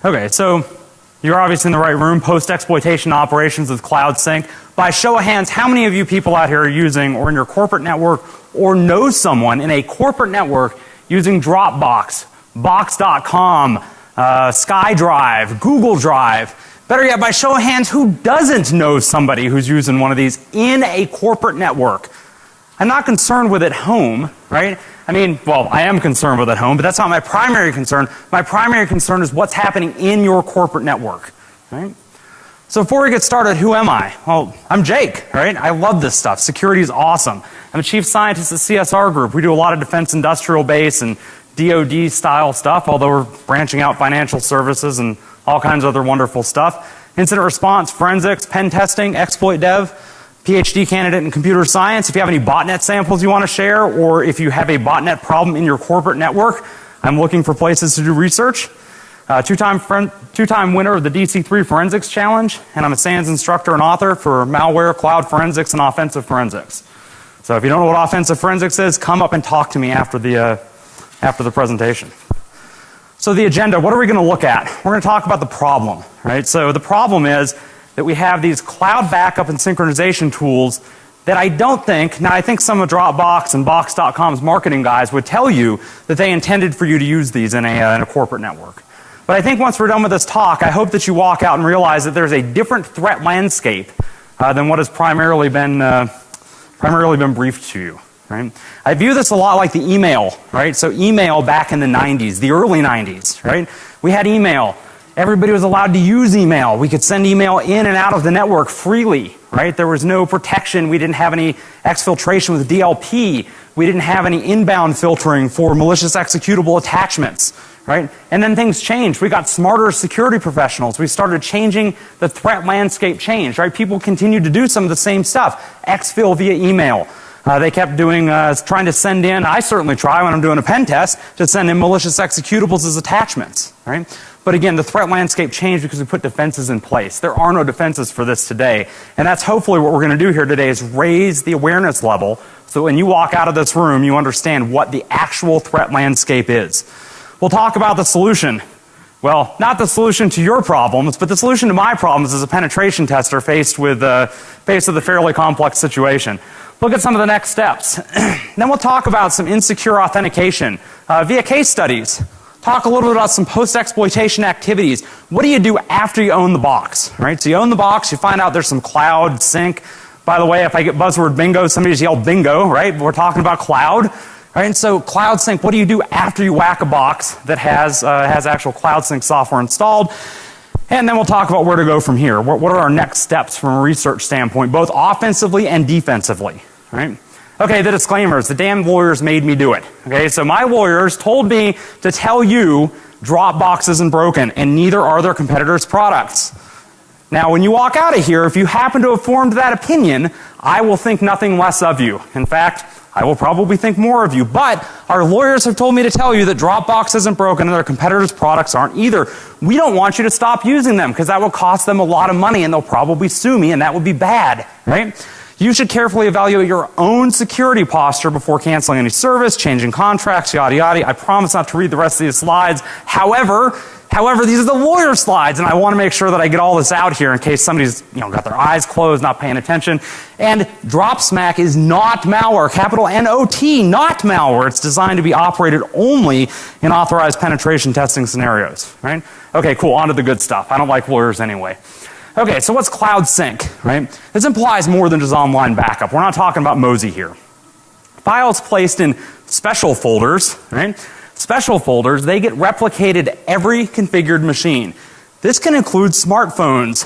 Okay, so you're obviously in the right room. Post-exploitation operations with Cloud Sync. By show of hands, how many of you people out here are using, or in your corporate network, or know someone in a corporate network using Dropbox, Box.com, SkyDrive, Google Drive? Better yet, by show of hands, who doesn't know somebody who's using one of these in a corporate network? I'm not concerned with at home, right? I mean, well, I am concerned with at home, but that's not my primary concern. My primary concern is what's happening in your corporate network, right? So before we get started, who am I? Well, I'm Jake, right? I love this stuff. Security is awesome. I'm a chief scientist at CSR Group. We do a lot of defense industrial base and DoD style stuff, although we're branching out financial services and all kinds of other wonderful stuff. Incident response, forensics, pen testing, exploit dev, PhD candidate in computer science. If you have any botnet samples you want to share, or if you have a botnet problem in your corporate network, I'm looking for places to do research. Two-time winner of the DC3 Forensics Challenge, and I'm a SANS instructor and author for malware, cloud forensics, and offensive forensics. So if you don't know what offensive forensics is, come up and talk to me after the presentation. So the agenda, what are we going to look at? We're going to talk about the problem, right? So the problem is that we have these cloud backup and synchronization tools that I don't think, now I think some of Dropbox and Box.com's marketing guys would tell you that they intended for you to use these in a corporate network. But I think once we're done with this talk, I hope that you walk out and realize that there's a different threat landscape than what has primarily been briefed to you. Right? I view this a lot like the email, right? So email back in the 90s, the early 90s, right? We had email. Everybody was allowed to use email. We could send email in and out of the network freely, right? There was no protection. We didn't have any exfiltration with DLP. We didn't have any inbound filtering for malicious executable attachments, right? And then things changed. We got smarter security professionals. We started changing, the threat landscape changed, right? People continued to do some of the same stuff. Exfil via email. They kept doing, trying to send in, I certainly try when I'm doing a pen test, to send in malicious executables as attachments, right? But again, the threat landscape changed because we put defenses in place. There are no defenses for this today. And that's hopefully what we're going to do here today, is raise the awareness level so when you walk out of this room, you understand what the actual threat landscape is. We'll talk about the solution. Well, not the solution to your problems, but the solution to my problems as a penetration tester faced with a fairly complex situation. Look at some of the next steps. Then we'll talk about some insecure authentication via case studies. Talk a little bit about some post-exploitation activities. What do you do after you own the box, right? So you own the box, you find out there's some cloud sync. By the way, if I get buzzword bingo, somebody just yell bingo, right? We're talking about cloud. Right, and so cloud sync, what do you do after you whack a box that has actual cloud sync software installed? And then we'll talk about where to go from here. What are our next steps from a research standpoint, both offensively and defensively, right? Okay, the disclaimers. The damn lawyers made me do it. Okay, so my lawyers told me to tell you Dropbox isn't broken, and neither are their competitors' products. Now, when you walk out of here, if you happen to have formed that opinion, I will think nothing less of you. In fact, I will probably think more of you. But our lawyers have told me to tell you that Dropbox isn't broken and their competitors' products aren't either. We don't want you to stop using them because that will cost them a lot of money and they'll probably sue me and that would be bad, right? You should carefully evaluate your own security posture before canceling any service, changing contracts, yada yada. I promise not to read the rest of these slides. However, these are the lawyer slides, and I want to make sure that I get all this out here in case somebody's got their eyes closed, not paying attention. And Dropsmack is not malware, capital N-O-T, not malware. It's designed to be operated only in authorized penetration testing scenarios, right? Okay, cool, on to the good stuff. I don't like lawyers anyway. Okay, so what's Cloud Sync, right? This implies more than just online backup. We're not talking about Mosey here. Files placed in special folders, right? Special folders, they get replicated every configured machine. This can include smartphones.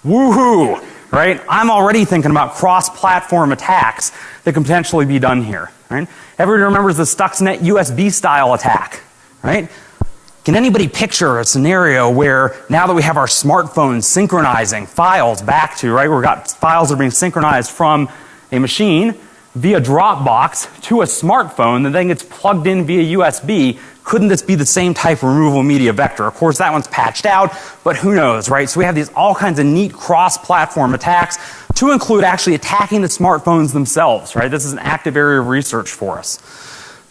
Woohoo! Right? I'm already thinking about cross-platform attacks that can potentially be done here. Right? Everybody remembers the Stuxnet USB style attack. Right? Can anybody picture a scenario where now that we have our smartphones synchronizing files back to, right? We've got files that are being synchronized from a machine via Dropbox to a smartphone that then gets plugged in via USB. Couldn't this be the same type of removable media vector? Of course, that one's patched out, but who knows, right? So we have these all kinds of neat cross-platform attacks to include actually attacking the smartphones themselves, right? This is an active area of research for us.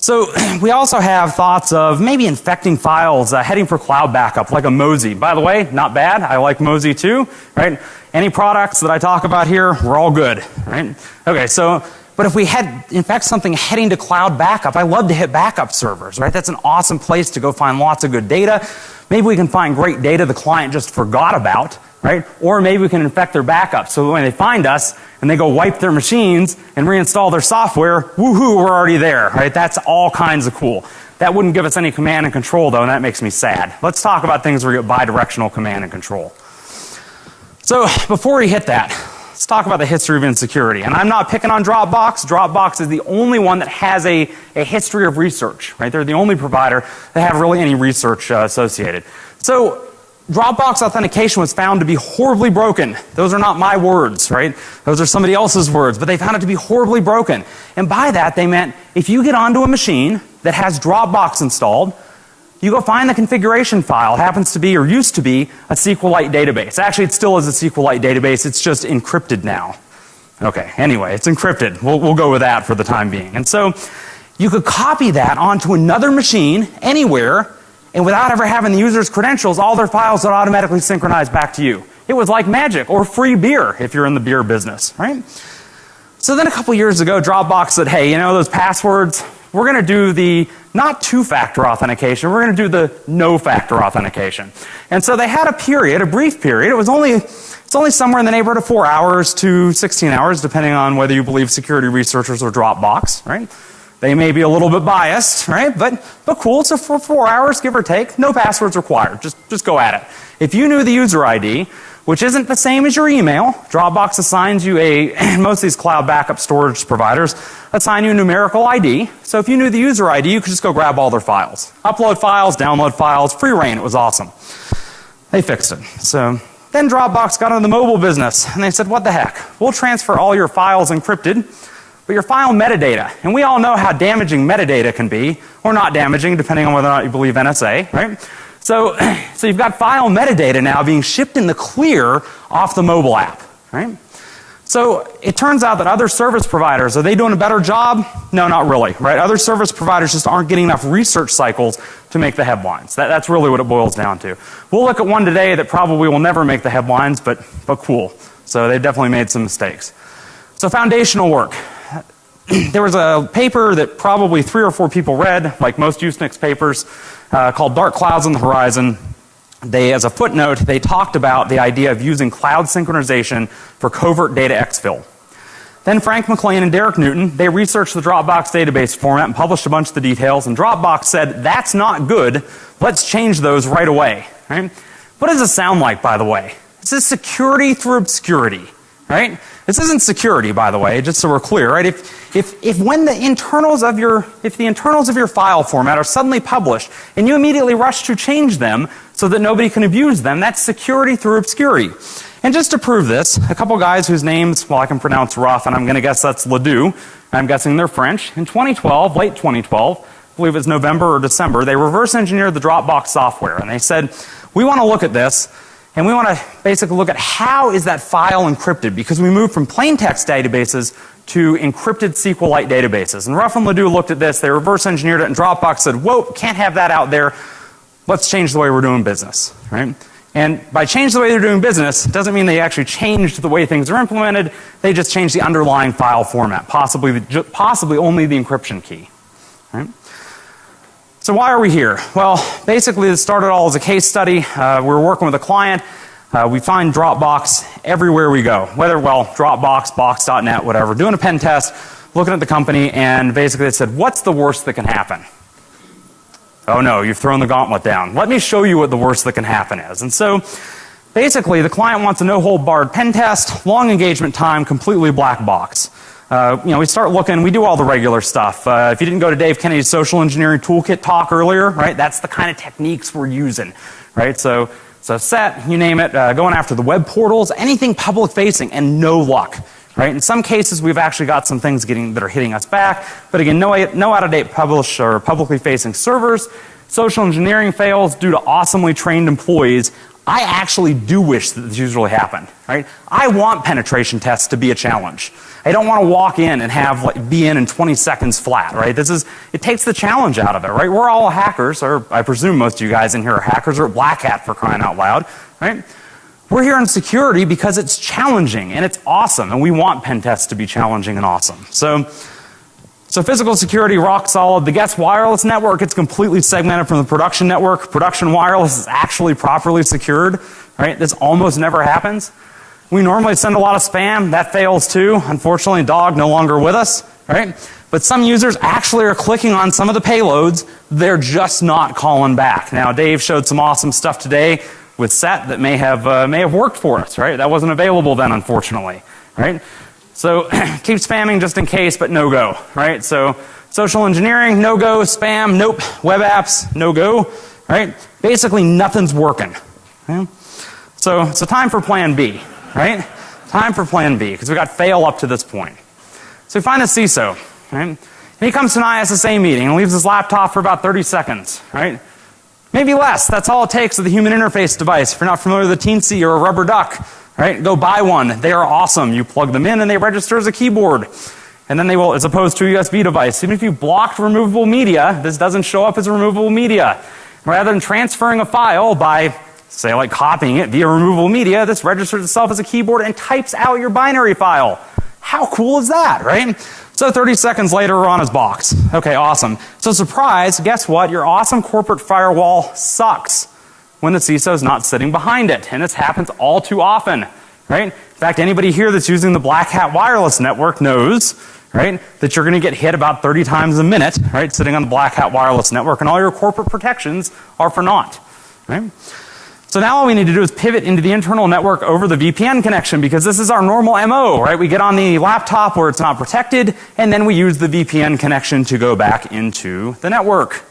So we also have thoughts of maybe infecting files, heading for cloud backup, like a Mosey. By the way, not bad. I like Mosey too, right? Any products that I talk about here, we're all good, right? Okay, so, but if we infect something heading to cloud backup, I love to hit backup servers, right? That's an awesome place to go find lots of good data. Maybe we can find great data the client just forgot about, right? Or maybe we can infect their backup so when they find us and they go wipe their machines and reinstall their software, woohoo, we're already there, right? That's all kinds of cool. That wouldn't give us any command and control though, and that makes me sad. Let's talk about things where you get bidirectional command and control. So before we hit that, let's talk about the history of insecurity. And I'm not picking on Dropbox. Dropbox is the only one that has a history of research, right? They're the only provider that have really any research associated. So Dropbox authentication was found to be horribly broken. Those are not my words, right? Those are somebody else's words, but they found it to be horribly broken. And by that, they meant if you get onto a machine that has Dropbox installed, you go find the configuration file. It happens to be, or used to be, a SQLite database. Actually, it still is a SQLite database. It's just encrypted now. Okay, anyway, it's encrypted. We'll go with that for the time being. And so you could copy that onto another machine anywhere, and without ever having the user's credentials, all their files would automatically synchronize back to you. It was like magic, or free beer if you're in the beer business, right? So then a couple years ago, Dropbox said, hey, you know those passwords? We're going to do the not two-factor authentication, we're going to do the no-factor authentication. And so they had a period, a brief period. It's only somewhere in the neighborhood of 4 hours to 16 hours, depending on whether you believe security researchers or Dropbox, right? They may be a little bit biased, right? But cool. So for 4 hours, give or take, no passwords required. Just go at it. If you knew the user ID, which isn't the same as your email, Dropbox assigns you most of these cloud backup storage providers assign you a numerical ID. So if you knew the user ID, you could just go grab all their files. Upload files, download files, free reign. It was awesome. They fixed it. So then Dropbox got into the mobile business and they said, what the heck? We'll transfer all your files encrypted, but your file metadata, and we all know how damaging metadata can be, or not damaging, depending on whether or not you believe NSA, right? So you've got file metadata now being shipped in the clear off the mobile app, right? So it turns out that other service providers, are they doing a better job? No, not really, right? Other service providers just aren't getting enough research cycles to make the headlines. That's really what it boils down to. We'll look at one today that probably will never make the headlines, but cool. So they've definitely made some mistakes. So foundational work. There was a paper that probably 3 or 4 people read, like most Usenix papers, called Dark Clouds on the Horizon. They, as a footnote, they talked about the idea of using cloud synchronization for covert data exfil. Then Frank McLean and Derek Newton, they researched the Dropbox database format and published a bunch of the details, and Dropbox said, that's not good, let's change those right away. Right? What does it sound like, by the way? This is security through obscurity. Right? This isn't security, by the way, just so we're clear, right? If when the internals of your file format are suddenly published and you immediately rush to change them so that nobody can abuse them, that's security through obscurity. And just to prove this, a couple guys whose names, well, I can pronounce rough, and I'm going to guess that's Ledoux. I'm guessing they're French. In 2012, late 2012, I believe it's November or December, they reverse engineered the Dropbox software, and they said, we want to look at this. And we want to basically look at how is that file encrypted, because we moved from plain text databases to encrypted SQLite databases. And Ruff and Ledoux looked at this, they reverse engineered it, and Dropbox said, whoa, can't have that out there. Let's change the way we're doing business. Right? And by change the way they're doing business, doesn't mean they actually changed the way things are implemented. They just changed the underlying file format, possibly only the encryption key. Right? So why are we here? Well, basically this started all as a case study. We were working with a client. We find Dropbox everywhere we go. Dropbox, box.net, whatever. Doing a pen test, looking at the company, and basically they said, what's the worst that can happen? Oh no, you've thrown the gauntlet down. Let me show you what the worst that can happen is. And so basically the client wants a no-hold-barred pen test, long engagement time, completely black box. We start looking, we do all the regular stuff. If you didn't go to Dave Kennedy's social engineering toolkit talk earlier, right, that's the kind of techniques we're using, right? So set, you name it, going after the web portals, anything public facing, and no luck, right? In some cases, we've actually got some things that are hitting us back, but again, no out-of-date publish or publicly facing servers. Social engineering fails due to awesomely trained employees I actually do wish that this usually happened, right? I want penetration tests to be a challenge. I don't want to walk in and have be in 20 seconds flat, right? It takes the challenge out of it, right? We're all hackers, or I presume most of you guys in here are hackers, or BlackHat for crying out loud, right? We're here in security because it's challenging and it's awesome, and we want pen tests to be challenging and awesome. So physical security, rock solid. The guest wireless network, it's completely segmented from the production network. Production wireless is actually properly secured, right? This almost never happens. We normally send a lot of spam. That fails too. Unfortunately, dog no longer with us, right? But some users actually are clicking on some of the payloads. They're just not calling back. Now, Dave showed some awesome stuff today with SET that may have worked for us, right? That wasn't available then, unfortunately, right? So keep spamming just in case, but no go, right? So social engineering, no go. Spam, nope. Web apps, no go, right? Basically nothing's working. Okay? So time for plan B, right? Time for plan B, because we got fail up to this point. So we find a CISO, right? And he comes to an ISSA meeting and leaves his laptop for about 30 seconds, right? Maybe less. That's all it takes with a human interface device. If you're not familiar with a Teensy or a rubber duck, right? Go buy one. They are awesome. You plug them in and they register as a keyboard. And then they will, as opposed to a USB device. Even if you blocked removable media, this doesn't show up as removable media. Rather than transferring a file by, say, like copying it via removable media, this registers itself as a keyboard and types out your binary file. How cool is that, right? So 30 seconds later, we're on his box. Okay, awesome. So surprise, guess what? Your awesome corporate firewall sucks when the CISO is not sitting behind it. And this happens all too often, right? In fact, anybody here that's using the BlackHat wireless network knows, right, that you're going to get hit about 30 times a minute, right, sitting on the BlackHat wireless network, and all your corporate protections are for naught, right? So now all we need to do is pivot into the internal network over the VPN connection, because this is our normal MO, right? We get on the laptop where it's not protected, and then we use the VPN connection to go back into the network.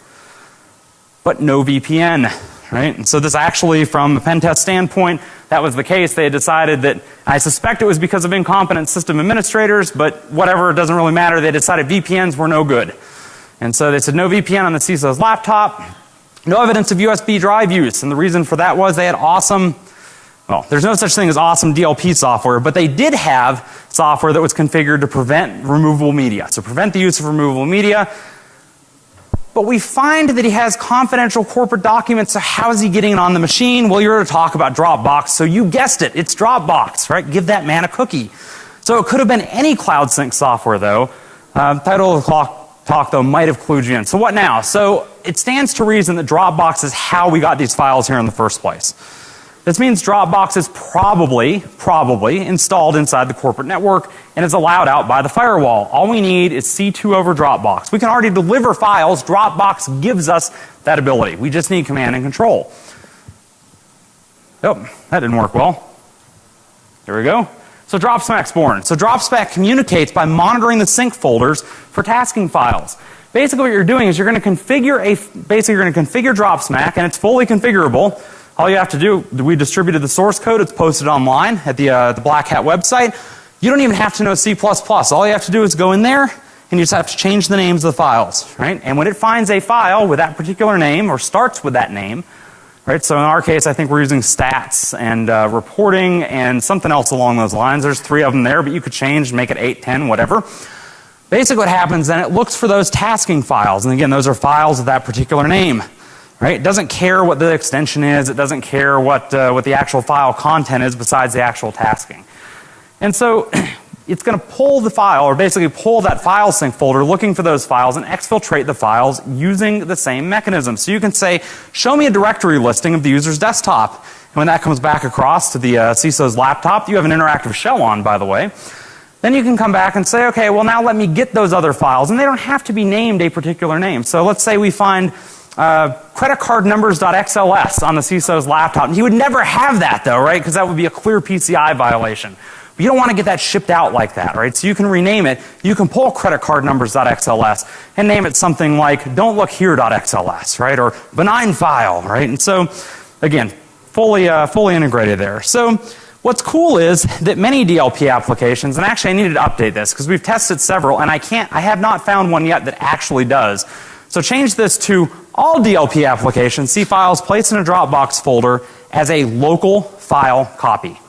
But no VPN, right? And so this actually, from a pen test standpoint, that was the case. They had decided that, I suspect it was because of incompetent system administrators, but whatever, it doesn't really matter. They decided VPNs were no good. And so they said no VPN on the CISO's laptop. No evidence of USB drive use, and the reason for that was they had awesome, well, there's no such thing as awesome DLP software, but they did have software that was configured to prevent removable media. So prevent the use of removable media. But we find that he has confidential corporate documents, so how is he getting it on the machine? Well, you're to talk about Dropbox, so you guessed it, it's Dropbox, right? Give that man a cookie. So it could have been any cloud sync software though. Title of the talk though might have clued you in. So what now? So it stands to reason that Dropbox is how we got these files here in the first place. This means Dropbox is probably installed inside the corporate network and is allowed out by the firewall. All we need is C2 over Dropbox. We can already deliver files. Dropbox gives us that ability. We just need command and control. Oh, that didn't work well. There we go. So Dropspec's born. So Dropspec communicates by monitoring the sync folders for tasking files. Basically what you're doing is you're going to configure Dropspec, and it's fully configurable. All you have to do, we distributed the source code, it's posted online at the BlackHat website. You don't even have to know C++. All you have to do is go in there and you just have to change the names of the files, right? And when it finds a file with that particular name or starts with that name, right? So in our case, I think we're using stats and reporting and something else along those lines. There's 3 of them there, but you could change, make it 8, 10, whatever. Basically what happens then, it looks for those tasking files. And again, those are files of that particular name. Right? It doesn't care what the extension is. It doesn't care what the actual file content is besides the actual tasking. And so it's going to pull the file, or basically pull that file sync folder looking for those files and exfiltrate the files using the same mechanism. So you can say, show me a directory listing of the user's desktop. And when that comes back across to the CISO's laptop, you have an interactive shell on, by the way. Then you can come back and say, okay, well now let me get those other files. And they don't have to be named a particular name. So let's say we find credit card numbers.xls on the CISO's laptop. And he would never have that though, right? Because that would be a clear PCI violation. But you don't want to get that shipped out like that, right? So you can rename it. You can pull credit card numbers.xls and name it something like don't look here.xls, right? Or benign file, right? And so again, fully integrated there. So what's cool is that many DLP applications, and actually I needed to update this because we've tested several and I have not found one yet that actually does. So change this to all DLP applications see files placed in a Dropbox folder as a local file copy.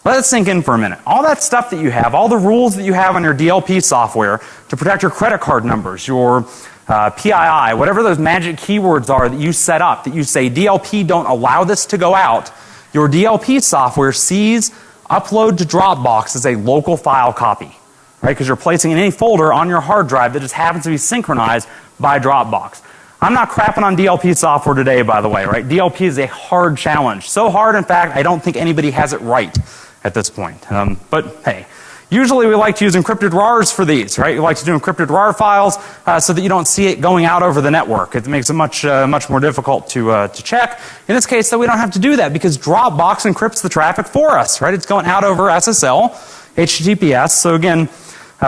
Let it sink in for a minute. All that stuff that you have, all the rules that you have on your DLP software to protect your credit card numbers, your PII, whatever those magic keywords are that you set up, that you say DLP don't allow this to go out, your DLP software sees upload to Dropbox as a local file copy, right? Because you're placing in any folder on your hard drive that just happens to be synchronized by Dropbox. I'm not crapping on DLP software today, by the way, right? DLP is a hard challenge. So hard, in fact, I don't think anybody has it right at this point. But hey, usually we like to use encrypted RARs for these, right? You like to do encrypted RAR files so that you don't see it going out over the network. It makes it much more difficult to check. In this case, though, we don't have to do that because Dropbox encrypts the traffic for us, right? It's going out over SSL, HTTPS. So again,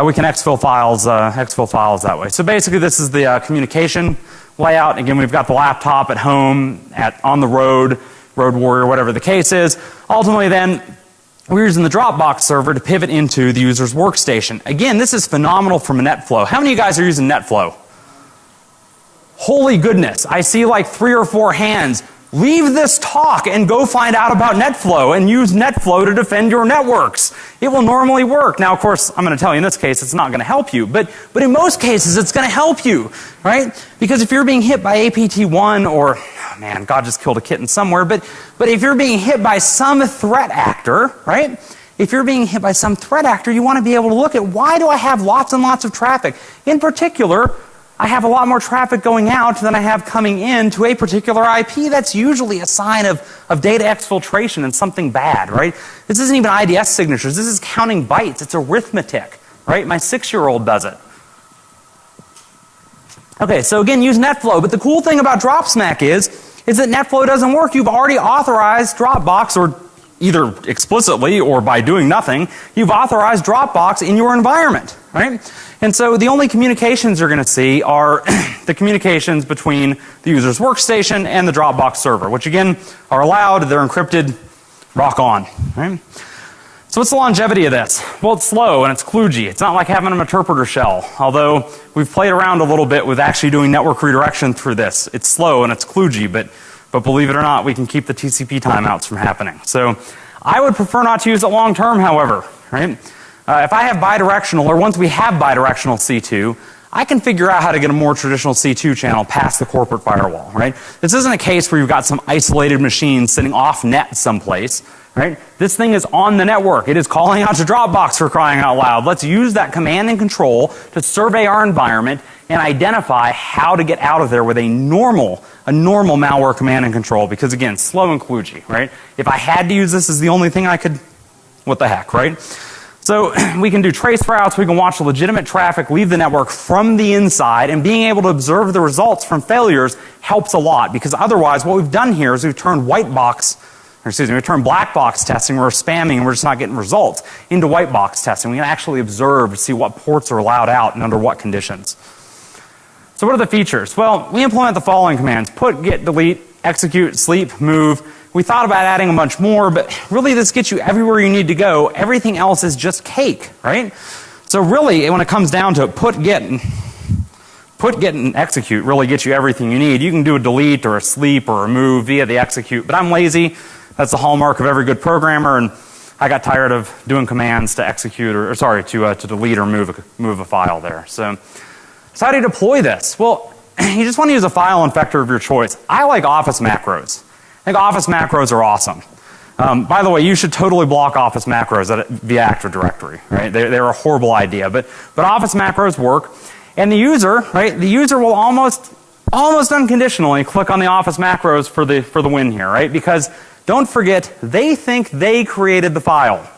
we can exfil files that way. So basically, this is the communication layout. Again, we've got the laptop at home, on the road, Road Warrior, whatever the case is. Ultimately, then, we're using the Dropbox server to pivot into the user's workstation. Again, this is phenomenal from a NetFlow. How many of you guys are using NetFlow? Holy goodness, I see like 3 or 4 hands. Leave this talk and go find out about NetFlow and use NetFlow to defend your networks. It will normally work. Now, of course, I'm going to tell you in this case it's not going to help you, but in most cases it's going to help you, right? Because if you're being hit by APT1 or, oh man, God just killed a kitten somewhere, but if you're being hit by some threat actor, right? If you're being hit by some threat actor, you want to be able to look at why do I have lots and lots of traffic? In particular, I have a lot more traffic going out than I have coming in to a particular IP. That's usually a sign of data exfiltration and something bad, right? This isn't even IDS signatures. This is counting bytes. It's arithmetic, right? My 6-year-old does it. Okay, so again, use NetFlow. But the cool thing about Dropsmack is that NetFlow doesn't work. You've already authorized Dropbox, or either explicitly or by doing nothing, you've authorized Dropbox in your environment, right? And so the only communications you're going to see are the communications between the user's workstation and the Dropbox server, which again are allowed, they're encrypted, rock on, right? So what's the longevity of this? Well, it's slow and it's kludgy. It's not like having an interpreter shell, although we've played around a little bit with actually doing network redirection through this. It's slow and it's kludgy, but believe it or not, we can keep the TCP timeouts from happening. So I would prefer not to use it long term, however, right? If I have bidirectional, or once we have bidirectional C2, I can figure out how to get a more traditional C2 channel past the corporate firewall, right? This isn't a case where you've got some isolated machine sitting off net someplace, right? This thing is on the network. It is calling out to Dropbox, for crying out loud. Let's use that command and control to survey our environment and identify how to get out of there with a normal malware command and control, because again, slow and kludgy, right? If I had to use this as the only thing I could, what the heck, right? So we can do trace routes, we can watch legitimate traffic leave the network from the inside, and being able to observe the results from failures helps a lot, because otherwise what we've done here is we've turned we've turned black box testing, where we're spamming and we're just not getting results, into white box testing. We can actually observe to see what ports are allowed out and under what conditions. So what are the features? Well, we implement the following commands: put, get, delete, execute, sleep, move. We thought about adding a bunch more, but really this gets you everywhere you need to go. Everything else is just cake, right? So really, when it comes down to it, put, get, and execute really gets you everything you need. You can do a delete or a sleep or a move via the execute, but I'm lazy. That's the hallmark of every good programmer, and I got tired of doing commands to execute to delete or move a file there. So how do you deploy this? Well, you just want to use a file infector of your choice. I like Office macros. I think Office macros are awesome. By the way, you should totally block Office macros via Active Directory, right? They're a horrible idea, but Office macros work. And the user, right? The user will almost unconditionally click on the Office macros for the win here, right? Because don't forget, they think they created the file.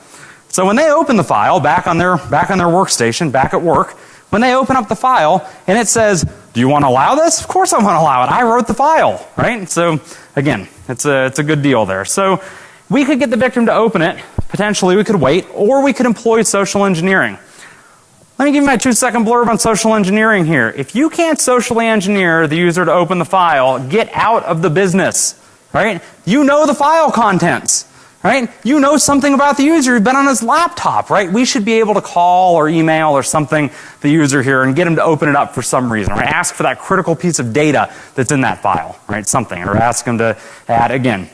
So when they open the file back on their workstation, back at work, when they open up the file and it says, do you want to allow this? Of course I want to allow it. I wrote the file, right? So again, it's a good deal there. So we could get the victim to open it. Potentially we could wait, or we could employ social engineering. Let me give you my 2-second blurb on social engineering here. If you can't socially engineer the user to open the file, get out of the business, right? You know the file contents, right? You know something about the user. You've been on his laptop, right? We should be able to call or email or something the user here and get him to open it up for some reason, right? Ask for that critical piece of data that's in that file, right? Something, or ask him to add, again,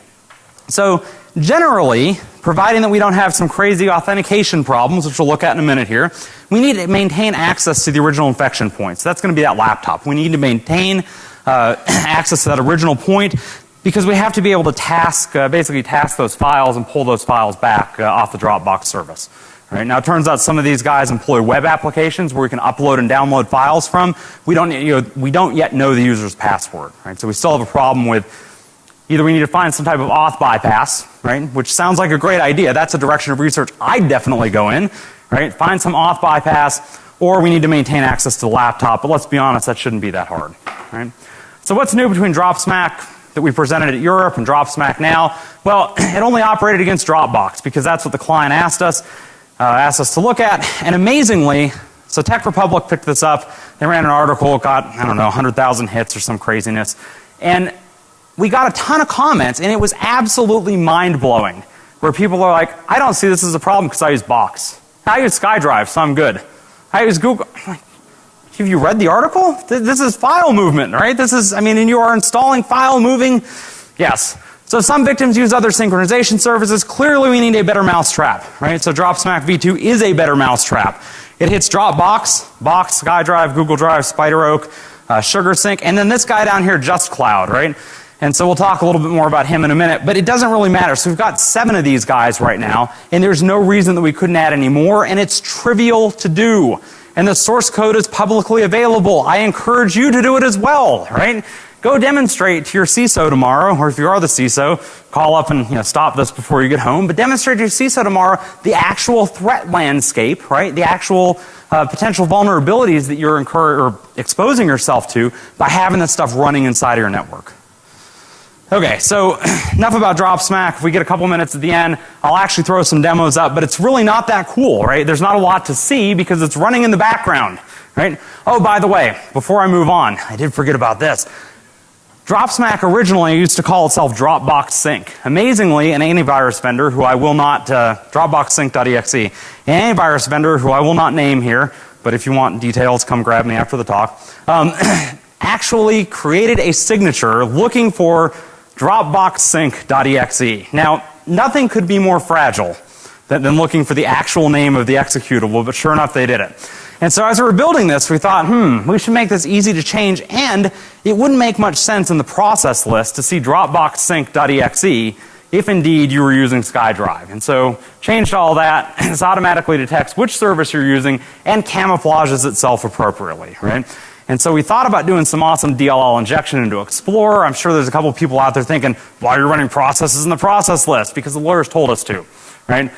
So generally, providing that we don't have some crazy authentication problems, which we'll look at in a minute here, we need to maintain access to the original infection point. So that's going to be that laptop. We need to maintain access to that original point because we have to be able to basically task those files and pull those files back off the Dropbox service. Right? Now it turns out some of these guys employ web applications where we can upload and download files from. We don't yet know the user's password. Right? So we still have a problem with either we need to find some type of auth bypass, right? Which sounds like a great idea. That's a direction of research I'd definitely go in, right? Find some auth bypass, or we need to maintain access to the laptop. But let's be honest, that shouldn't be that hard, right? So what's new between Dropsmack that we presented at Europe and Dropsmack now? Well, it only operated against Dropbox because that's what the client asked us to look at. And amazingly, so Tech Republic picked this up. They ran an article, got, I don't know, 100,000 hits or some craziness. And we got a ton of comments, and it was absolutely mind-blowing, where people are like, I don't see this as a problem because I use Box. I use SkyDrive, so I'm good. I use Google. Have you read the article? This is file movement, right? This is, I mean, and you are installing file moving. Yes. So some victims use other synchronization services. Clearly we need a better mousetrap, right? So Dropsmack v2 is a better mousetrap. It hits Dropbox, Box, SkyDrive, Google Drive, SpiderOak, SugarSync, and then this guy down here, JustCloud, right? And so we'll talk a little bit more about him in a minute, but it doesn't really matter. So we've got 7 of these guys right now, and there's no reason that we couldn't add any more, and it's trivial to do. And the source code is publicly available. I encourage you to do it as well, right? Go demonstrate to your CISO tomorrow, or if you are the CISO, call up and stop this before you get home, but demonstrate to your CISO tomorrow the actual threat landscape, right? The actual potential vulnerabilities that you're exposing yourself to by having this stuff running inside of your network. Okay, so enough about Dropsmack. If we get a couple minutes at the end, I'll actually throw some demos up, but it's really not that cool, right? There's not a lot to see because it's running in the background, right? Oh, by the way, before I move on, I did forget about this. Dropsmack originally used to call itself Dropbox Sync. Amazingly, an antivirus vendor who I will not, dropboxsync.exe, an antivirus vendor who I will not name here, but if you want details, come grab me after the talk, actually created a signature looking for dropboxsync.exe. Now, nothing could be more fragile than looking for the actual name of the executable, but sure enough, they did it. And so as we were building this, we thought, we should make this easy to change, and it wouldn't make much sense in the process list to see dropboxsync.exe if indeed you were using SkyDrive. And so changed all that, and this automatically detects which service you're using and camouflages itself appropriately, right? And so we thought about doing some awesome DLL injection into Explorer. I'm sure there's a couple of people out there thinking, why are you running processes in the process list? Because the lawyers told us to, right?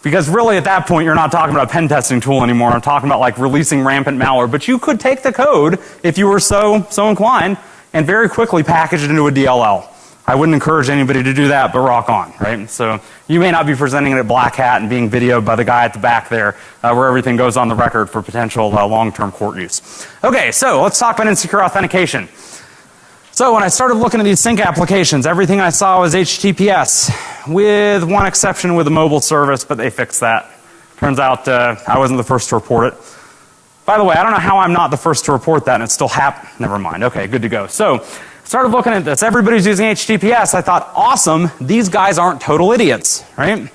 Because really at that point you're not talking about a pen testing tool anymore. I'm talking about like releasing rampant malware. But you could take the code if you were so inclined and very quickly package it into a DLL. I wouldn't encourage anybody to do that, but rock on, right? So you may not be presenting it at BlackHat and being videoed by the guy at the back there where everything goes on the record for potential long-term court use. Okay, so let's talk about insecure authentication. So when I started looking at these sync applications, everything I saw was HTTPS, with one exception with a mobile service, but they fixed that. Turns out I wasn't the first to report it. By the way, I don't know how I'm not the first to report that and it still happened. Never mind. Okay, good to go. So started looking at this. Everybody's using HTTPS. I thought, awesome, these guys aren't total idiots, right?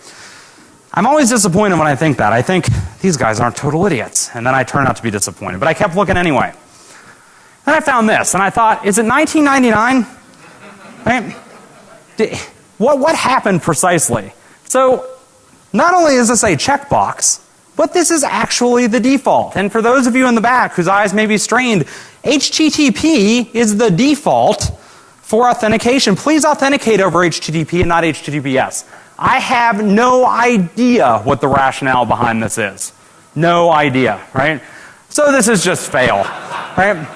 I'm always disappointed when I think that. I think these guys aren't total idiots. And then I turn out to be disappointed. But I kept looking anyway. Then I found this, and I thought, is it 1999? Right? What happened precisely? So, not only is this a checkbox, but this is actually the default. And for those of you in the back whose eyes may be strained, HTTP is the default for authentication. Please authenticate over HTTP and not HTTPS. I have no idea what the rationale behind this is. No idea, right? So this is just fail, right?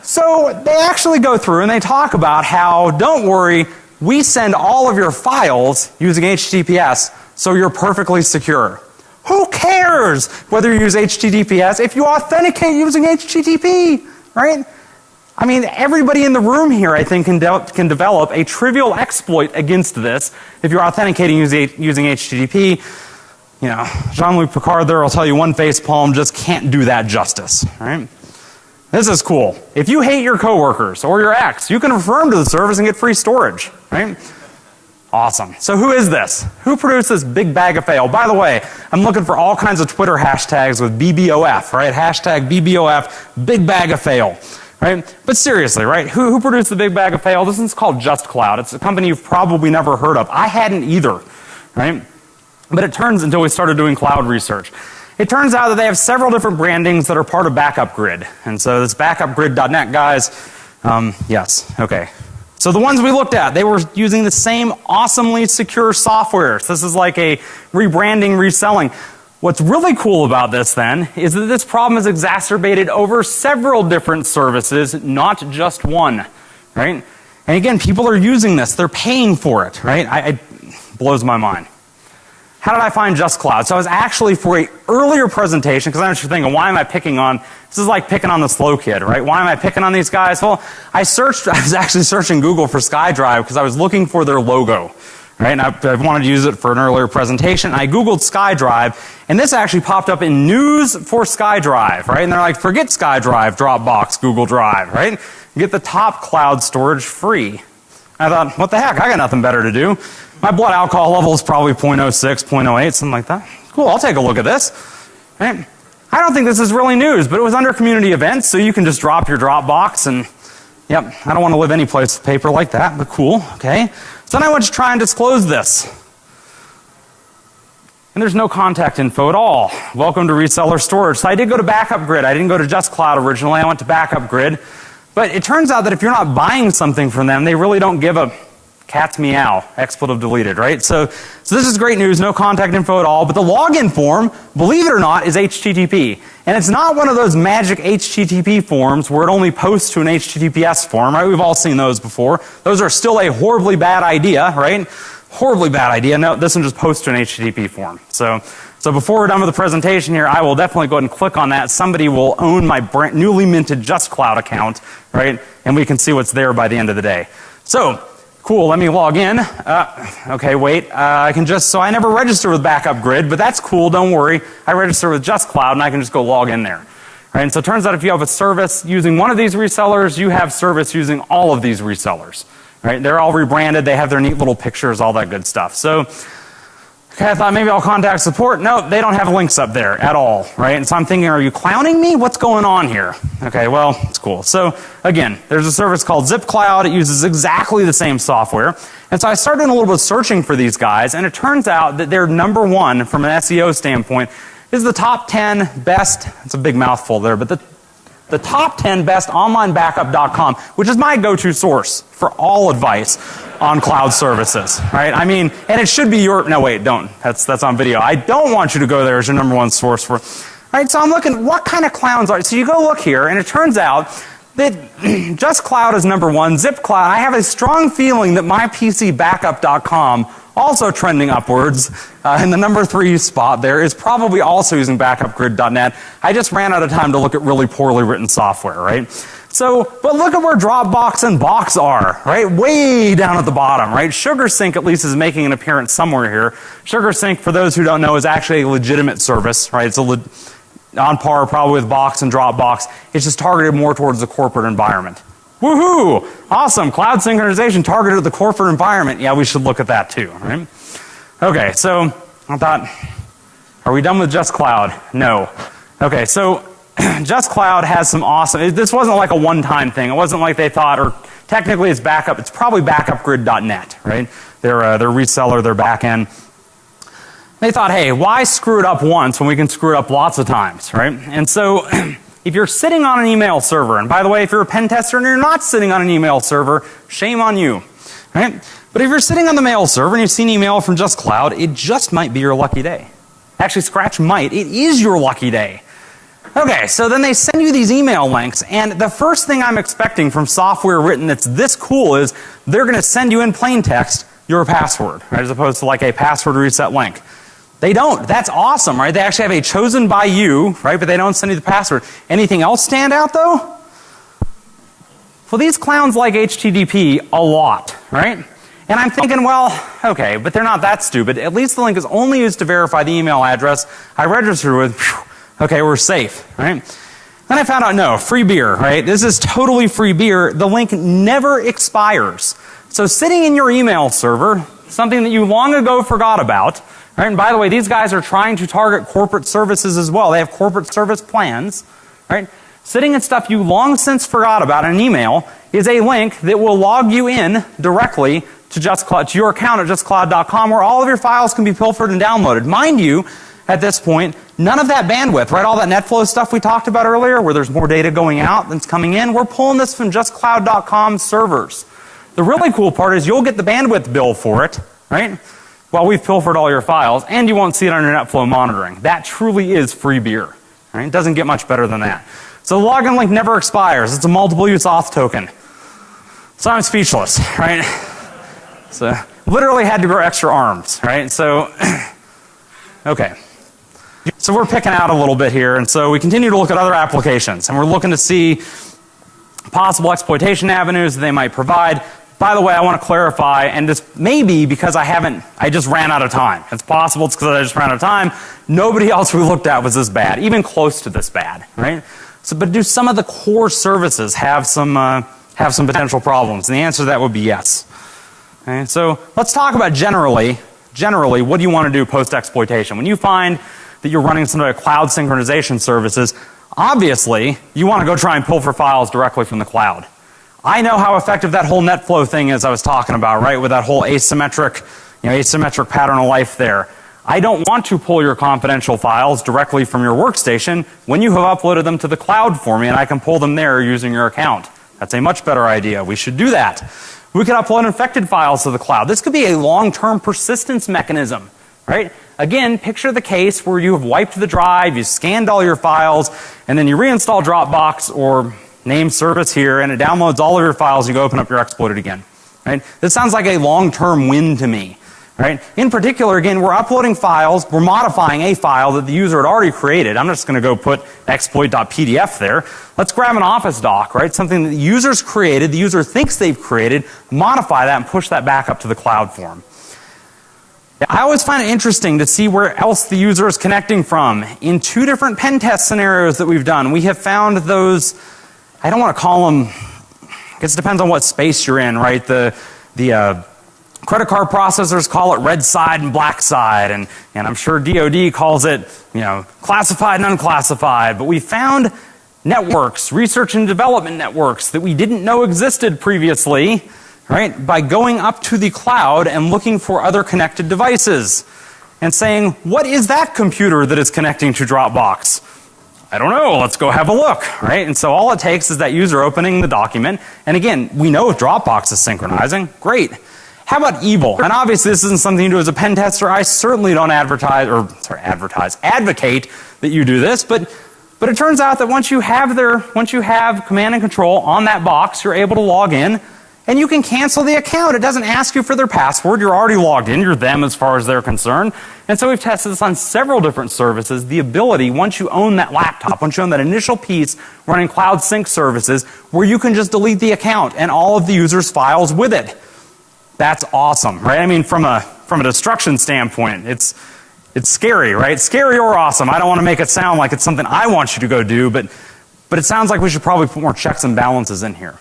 So they actually go through and they talk about how, don't worry, we send all of your files using HTTPS so you're perfectly secure. Who cares whether you use HTTPS if you authenticate using HTTP, right? I mean, everybody in the room here, I think, can develop a trivial exploit against this if you're authenticating using HTTP. You know, Jean-Luc Picard there will tell you one facepalm just can't do that justice, right? This is cool. If you hate your coworkers or your ex, you can refer them to the service and get free storage, right? Awesome. So who is this? Who produced this big bag of fail? By the way, I'm looking for all kinds of Twitter hashtags with BBOF, right? Hashtag BBOF, big bag of fail, right? But seriously, right? Who produced the big bag of fail? This one's called JustCloud. It's a company you've probably never heard of. I hadn't either, right? But it turns, until we started doing cloud research, it turns out that they have several different brandings that are part of Backup Grid. And so this backupgrid.net guys, yes, okay. So the ones we looked at, they were using the same awesomely secure software. So this is like a rebranding, reselling. What's really cool about this then is that this problem is exacerbated over several different services, not just one, right? And again, people are using this. They're paying for it, right? It blows my mind. How did I find JustCloud? So I was actually, for an earlier presentation, because I'm just thinking, why am I picking on, this is like picking on the slow kid, right? Why am I picking on these guys? Well, I was actually searching Google for SkyDrive because I was looking for their logo, right? And I wanted to use it for an earlier presentation. I Googled SkyDrive, and this actually popped up in news for SkyDrive, right? And they're like, forget SkyDrive, Dropbox, Google Drive, right? Get the top cloud storage free. I thought, what the heck? I got nothing better to do. My blood alcohol level is probably 0.06, 0.08, something like that. Cool, I'll take a look at this. Right? I don't think this is really news, but it was under community events, so you can just drop your Dropbox and, yep, I don't want to live any place with paper like that, but cool, okay. So then I went to try and disclose this. And there's no contact info at all. Welcome to reseller storage. So I did go to Backup Grid. I didn't go to JustCloud originally. I went to Backup Grid. But it turns out that if you're not buying something from them, they really don't give a cat's meow, expletive deleted, right? So this is great news, no contact info at all, but the login form, believe it or not, is HTTP. And it's not one of those magic HTTP forms where it only posts to an HTTPS form, right? We've all seen those before. Those are still a horribly bad idea, right? Horribly bad idea. No, this one just posts to an HTTP form. So before we're done with the presentation here, I will definitely go ahead and click on that. Somebody will own my newly minted JustCloud account, right? And we can see what's there by the end of the day. So, cool, let me log in. Okay, wait, I can just, so I never registered with Backup Grid, but that's cool, don't worry. I registered with JustCloud and I can just go log in there. Right, and so it turns out if you have a service using one of these resellers, you have service using all of these resellers. Right, they're all rebranded, they have their neat little pictures, all that good stuff. So, okay, I thought maybe I'll contact support. No, they don't have links up there at all, right? And so I'm thinking, are you clowning me? What's going on here? Okay, well, it's cool. So again, there's a service called ZipCloud. It uses exactly the same software. And so I started doing a little bit of searching for these guys, and it turns out that they're number one from an SEO standpoint. Is the top 10 best, it's a big mouthful there, but the top 10 best onlinebackup.com, which is my go-to source for all advice on cloud services, right? I mean, and it should be your, no wait, don't. That's on video. I don't want you to go there as your number one source for, right? So I'm looking, what kind of clowns are, so you go look here, and it turns out that JustCloud is number one, ZipCloud, I have a strong feeling that myPCBackup.com, also trending upwards, in the number 3 spot there, is probably also using backupgrid.net. I just ran out of time to look at really poorly written software, right? So, but look at where Dropbox and Box are, right? Way down at the bottom, right? SugarSync at least is making an appearance somewhere here. SugarSync, for those who don't know, is actually a legitimate service, right? It's on par probably with Box and Dropbox. It's just targeted more towards the corporate environment. Woohoo! Awesome. Cloud synchronization targeted at the corporate environment. Yeah, we should look at that too, right? Okay, so I thought, are we done with JustCloud? No. Okay, so JustCloud has some awesome, this wasn't like a one-time thing. It wasn't like they thought, or technically it's backup, it's probably backupgrid.net, right? Their reseller, their backend. They thought, hey, why screw it up once when we can screw it up lots of times, right? And so if you're sitting on an email server, and by the way, if you're a pen tester and you're not sitting on an email server, shame on you, right? But if you're sitting on the mail server and you've seen email from JustCloud, it just might be your lucky day. Actually, scratch might, it is your lucky day. Okay, so then they send you these email links, and the first thing I'm expecting from software written that's this cool is they're going to send you in plain text your password, right, as opposed to like a password reset link. They don't. That's awesome, right? They actually have a chosen by you, right? But they don't send you the password. Anything else stand out though? Well, these clowns like HTTP a lot, right? And I'm thinking, well, okay, but they're not that stupid. At least the link is only used to verify the email address I registered with. Whew, okay, we're safe, right? Then I found out, no, free beer, right? This is totally free beer. The link never expires. So sitting in your email server something that you long ago forgot about. Right? And by the way, these guys are trying to target corporate services as well. They have corporate service plans. Right? Sitting in stuff you long since forgot about in an email is a link that will log you in directly to your account at justcloud.com, where all of your files can be pilfered and downloaded. Mind you, at this point, none of that bandwidth, right? All that NetFlow stuff we talked about earlier, where there's more data going out than's coming in, we're pulling this from justcloud.com servers. The really cool part is you'll get the bandwidth bill for it, right? While we've pilfered all your files, and you won't see it on your NetFlow monitoring. That truly is free beer. Right? It doesn't get much better than that. So the login link never expires. It's a multiple use auth token. So I'm speechless, right? So literally had to grow extra arms, right? So, okay. So we're picking out a little bit here, and so we continue to look at other applications, and we're looking to see possible exploitation avenues that they might provide. By the way, I want to clarify, and this may be because I just ran out of time. It's possible it's because I just ran out of time. Nobody else we looked at was this bad, even close to this bad, right? So, but do some of the core services have some potential problems? And the answer to that would be yes. Okay, so let's talk about generally, what do you want to do post-exploitation? When you find that you're running some of the cloud synchronization services, obviously, you want to go try and pull for files directly from the cloud. I know how effective that whole NetFlow thing is I was talking about, right? With that whole asymmetric pattern of life there. I don't want to pull your confidential files directly from your workstation when you have uploaded them to the cloud for me, and I can pull them there using your account. That's a much better idea. We should do that. We could upload infected files to the cloud. This could be a long-term persistence mechanism, right? Again, picture the case where you have wiped the drive, you scanned all your files, and then you reinstall Dropbox or name service here, and it downloads all of your files. You go open up your exploited again. Right? This sounds like a long-term win to me. Right? In particular, again, we're uploading files, we're modifying a file that the user had already created. I'm just going to go put exploit.pdf there. Let's grab an Office doc, right? Something that the user's created, the user thinks they've created, modify that and push that back up to the cloud for them. I always find it interesting to see where else the user is connecting from. In 2 different pen test scenarios that we've done, we have found those, I don't want to call them, I guess it depends on what space you're in, right? The credit card processors call it red side and black side, and I'm sure DoD calls it, classified and unclassified. But we found networks, research and development networks that we didn't know existed previously, right? By going up to the cloud and looking for other connected devices and saying, what is that computer that is connecting to Dropbox? I don't know, let's go have a look, right? And so all it takes is that user opening the document, and again, we know if Dropbox is synchronizing, great. How about evil? And obviously this isn't something you do as a pen tester. I certainly don't advocate that you do this, but it turns out that once you have command and control on that box, you're able to log in, and you can cancel the account. It doesn't ask you for their password. You're already logged in. You're them as far as they're concerned. And so we've tested this on several different services. The ability, once you own that laptop, once you own that initial piece running cloud sync services, where you can just delete the account and all of the user's files with it. That's awesome, right? I mean, from a destruction standpoint, it's scary, right? Scary or awesome. I don't want to make it sound like it's something I want you to go do, but it sounds like we should probably put more checks and balances in here.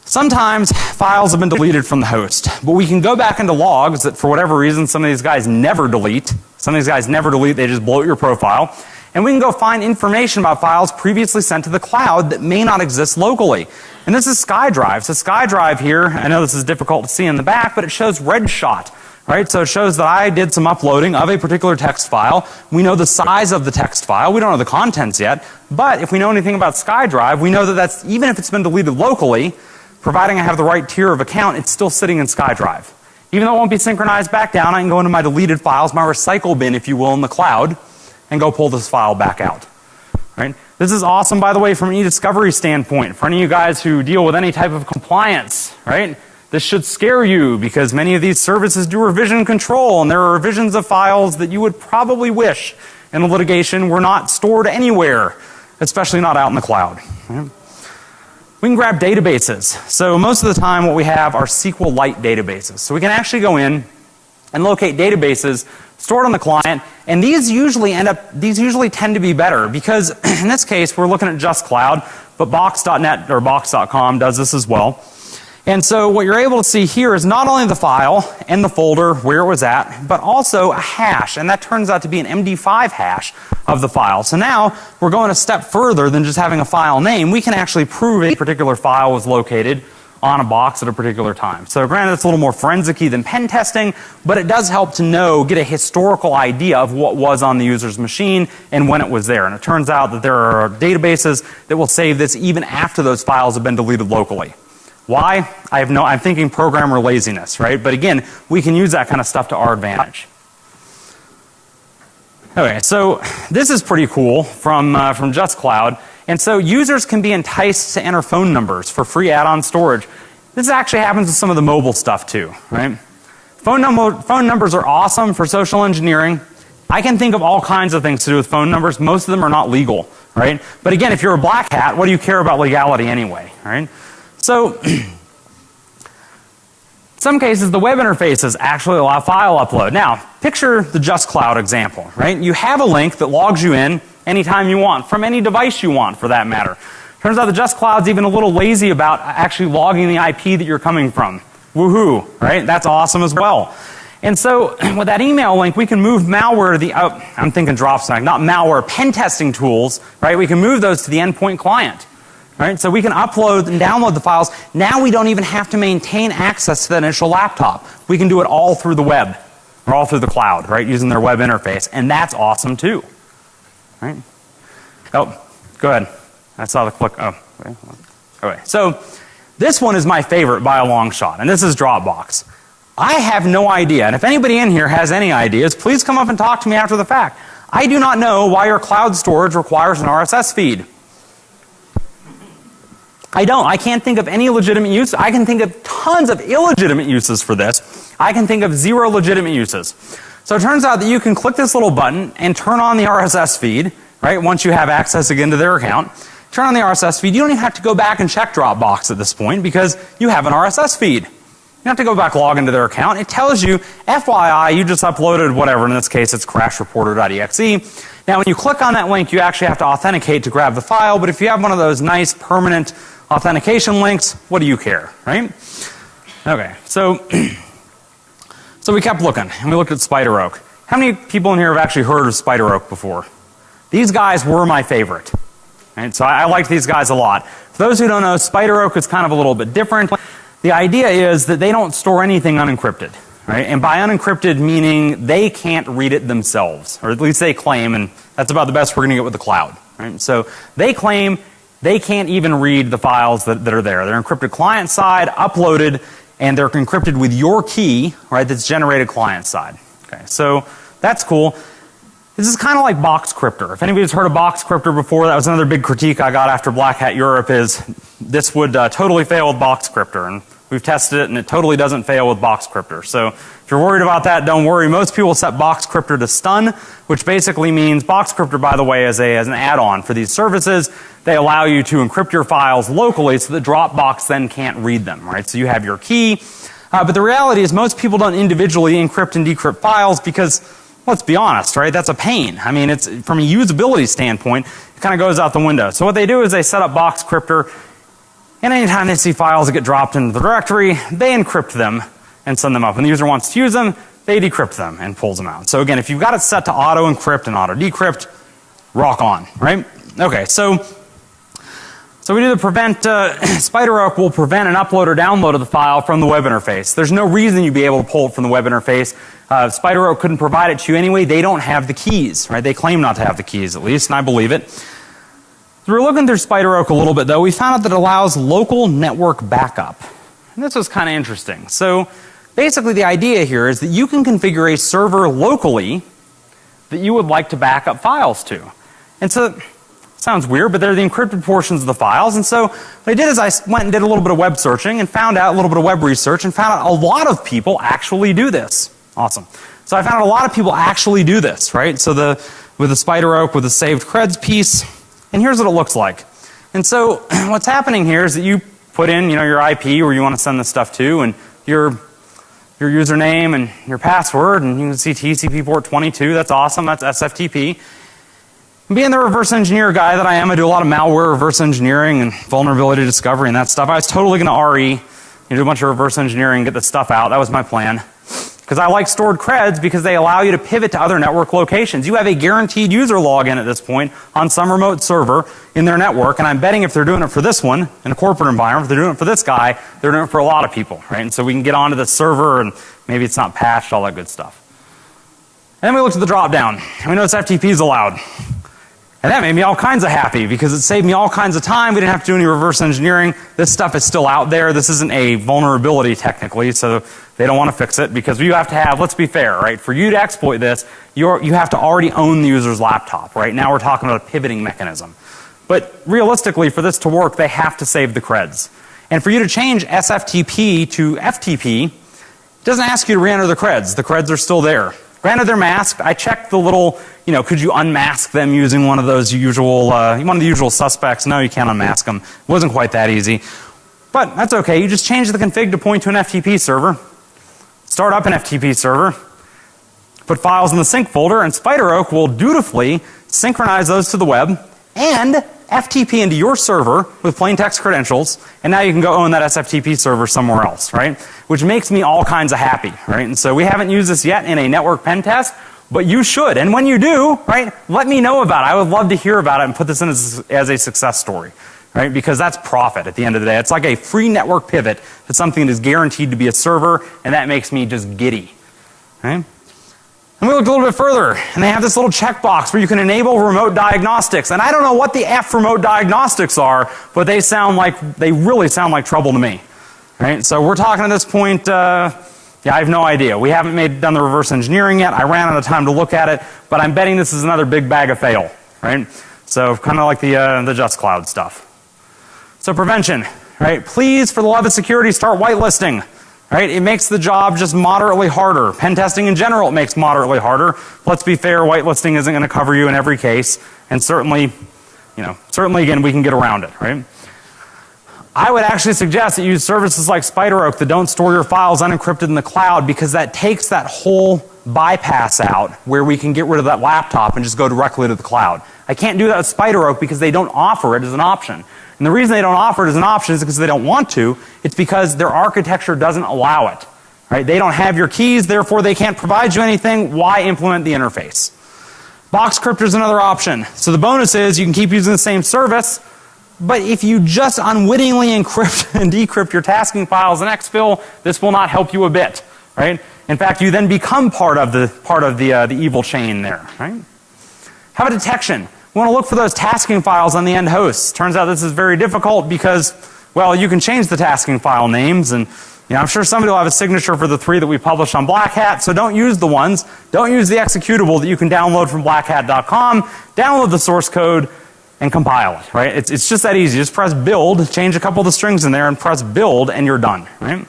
Sometimes files have been deleted from the host, but we can go back into logs that for whatever reason some of these guys never delete. Some of these guys never delete, they just bloat your profile. And we can go find information about files previously sent to the cloud that may not exist locally. And this is SkyDrive. So SkyDrive here, I know this is difficult to see in the back, but it shows red shot. Right? So it shows that I did some uploading of a particular text file. We know the size of the text file. We don't know the contents yet. But if we know anything about SkyDrive, we know that that's, even if it's been deleted locally, providing I have the right tier of account, it's still sitting in SkyDrive. Even though it won't be synchronized back down, I can go into my deleted files, my recycle bin, if you will, in the cloud, and go pull this file back out. Right? This is awesome, by the way, from an e-discovery standpoint. For any of you guys who deal with any type of compliance, right? This should scare you because many of these services do revision control, and there are revisions of files that you would probably wish in a litigation were not stored anywhere, especially not out in the cloud. Right? We can grab databases. So most of the time what we have are SQLite databases. So we can actually go in and locate databases stored on the client, and these usually tend to be better because in this case we're looking at just cloud, but box.net or box.com does this as well. And so what you're able to see here is not only the file and the folder where it was at, but also a hash, and that turns out to be an MD5 hash of the file. So now we're going a step further than just having a file name. We can actually prove a particular file was located on a box at a particular time. So granted, it's a little more forensic-y than pen testing, but it does help to know, get a historical idea of what was on the user's machine and when it was there. And it turns out that there are databases that will save this even after those files have been deleted locally. Why? I'm thinking programmer laziness, right? But again, we can use that kind of stuff to our advantage. Okay, so this is pretty cool from Just Cloud. And so users can be enticed to enter phone numbers for free add-on storage. This actually happens with some of the mobile stuff too, right? Phone numbers are awesome for social engineering. I can think of all kinds of things to do with phone numbers. Most of them are not legal, right? But again, if you're a BlackHat, what do you care about legality anyway, right? So in some cases, the web interfaces actually allow file upload. Now, picture the Just Cloud example, right? You have a link that logs you in anytime you want, from any device you want for that matter. Turns out the Just Cloud's even a little lazy about actually logging the IP that you're coming from. Woohoo, right? That's awesome as well. And so with that email link, we can move malware to the, I'm thinking Dropbox, not malware, pen testing tools, right? We can move those to the endpoint client. Right? So we can upload and download the files. Now we don't even have to maintain access to the initial laptop. We can do it all through the web or all through the cloud, right? Using their web interface. And that's awesome too. Right? Oh, go ahead. I saw the click. Oh, okay. So this one is my favorite by a long shot, and this is Dropbox. I have no idea, and if anybody in here has any ideas, please come up and talk to me after the fact. I do not know why your cloud storage requires an RSS feed. I can't think of any legitimate use. I can think of tons of illegitimate uses for this. I can think of 0 legitimate uses. So it turns out that you can click this little button and turn on the RSS feed, right? Once you have access again to their account. Turn on the RSS feed. You don't even have to go back and check Dropbox at this point because you have an RSS feed. You don't have to go back, log into their account. It tells you, FYI, you just uploaded whatever. In this case, it's crashreporter.exe. Now, when you click on that link, you actually have to authenticate to grab the file. But if you have one of those nice permanent authentication links, what do you care, right? Okay, so we kept looking, and we looked at SpiderOak. How many people in here have actually heard of SpiderOak before? These guys were my favorite. Right? So I liked these guys a lot. For those who don't know, SpiderOak is kind of a little bit different. The idea is that they don't store anything unencrypted. Right? And by unencrypted meaning they can't read it themselves, or at least they claim, and that's about the best we're going to get with the cloud. Right? So they claim they can't even read the files that are there. They're encrypted client side, uploaded, and they're encrypted with your key, right, that's generated client side. Okay, so that's cool. This is kind of like Boxcryptor. If anybody's heard of Boxcryptor before, that was another big critique I got after BlackHat Europe is this would totally fail with Boxcryptor. And we've tested it and it totally doesn't fail with Boxcryptor. So if you're worried about that, don't worry. Most people set Boxcryptor to stun, which basically means Boxcryptor, by the way, as an add-on for these services. They allow you to encrypt your files locally so that Dropbox then can't read them, right? So you have your key. But the reality is most people don't individually encrypt and decrypt files because, let's be honest, right? That's a pain. I mean, it's from a usability standpoint, it kind of goes out the window. So what they do is they set up Boxcryptor, and anytime they see files that get dropped into the directory, they encrypt them and send them up. When the user wants to use them, they decrypt them and pulls them out. So again, if you've got it set to auto encrypt and auto decrypt, rock on, right? Okay, so we do the prevent, SpiderOak will prevent an upload or download of the file from the web interface. There's no reason you'd be able to pull it from the web interface. SpiderOak couldn't provide it to you anyway. They don't have the keys, right? They claim not to have the keys at least, and I believe it. So we're looking through SpiderOak a little bit though. We found out that it allows local network backup. And this was kind of interesting. So basically the idea here is that you can configure a server locally that you would like to back up files to. And so sounds weird, but they're the encrypted portions of the files. And so what I did is I went and did a little bit of web searching and found out a little bit of web research and found out a lot of people actually do this. Awesome. So I found out a lot of people actually do this, right? So with the SpiderOak, with the saved creds piece, and here's what it looks like. And so what's happening here is that you put in, your IP where you want to send this stuff to, and your username and your password, and you can see TCP port 22. That's awesome. That's SFTP. Being the reverse engineer guy that I am, I do a lot of malware reverse engineering and vulnerability discovery and that stuff. I was totally going to RE do a bunch of reverse engineering, get the stuff out. That was my plan. Because I like stored creds because they allow you to pivot to other network locations. You have a guaranteed user login at this point on some remote server in their network, and I'm betting if they're doing it for this one in a corporate environment, if they're doing it for this guy, they're doing it for a lot of people, right? And so we can get onto the server and maybe it's not patched, all that good stuff. And then we looked at the drop down and we noticed FTP is allowed. And that made me all kinds of happy because it saved me all kinds of time. We didn't have to do any reverse engineering. This stuff is still out there. This isn't a vulnerability technically, so they don't want to fix it because you have to have, let's be fair, right? For you to exploit this, you have to already own the user's laptop, right? Now we're talking about a pivoting mechanism. But realistically, for this to work, they have to save the creds. And for you to change SFTP to FTP, it doesn't ask you to re-enter the creds. The creds are still there. Granted, they're masked. I checked the little, could you unmask them using one of those usual, one of the usual suspects? No, you can't unmask them. It wasn't quite that easy. But that's okay. You just change the config to point to an FTP server. Start up an FTP server. Put files in the sync folder, and SpiderOak will dutifully synchronize those to the web and FTP into your server with plain text credentials, and now you can go own that SFTP server somewhere else, right? Which makes me all kinds of happy, right? And so we haven't used this yet in a network pen test, but you should. And when you do, right, let me know about it. I would love to hear about it and put this in as a success story, right? Because that's profit at the end of the day. It's like a free network pivot to something that is guaranteed to be a server, and that makes me just giddy, right? And we looked a little bit further, and they have this little checkbox where you can enable remote diagnostics. And I don't know what the F remote diagnostics are, but they really sound like trouble to me. Right? So we're talking at this point, I have no idea. We haven't done the reverse engineering yet. I ran out of time to look at it, but I'm betting this is another big bag of fail. Right? So kind of like the Just Cloud stuff. So prevention, right? Please, for the love of security, start whitelisting. Right? It makes the job just moderately harder. Pen testing in general, it makes moderately harder. Let's be fair, whitelisting isn't going to cover you in every case. And certainly again, we can get around it, right? I would actually suggest that you use services like SpiderOak that don't store your files unencrypted in the cloud, because that takes that whole bypass out where we can get rid of that laptop and just go directly to the cloud. I can't do that with SpiderOak because they don't offer it as an option. And the reason they don't offer it as an option is because they don't want to. It's because their architecture doesn't allow it. Right? They don't have your keys, therefore they can't provide you anything. Why implement the interface? Boxcryptor is another option. So the bonus is you can keep using the same service, but if you just unwittingly encrypt and decrypt your tasking files in exfil, this will not help you a bit. Right? In fact, you then become part of the evil chain there. Right? How about detection? We want to look for those tasking files on the end hosts. Turns out this is very difficult because, well, you can change the tasking file names, and I'm sure somebody will have a signature for the 3 that we published on BlackHat, so don't use the ones. Don't use the executable that you can download from blackhat.com. Download the source code and compile it, right? It's just that easy. Just press build, change a couple of the strings in there, and press build, and you're done, right?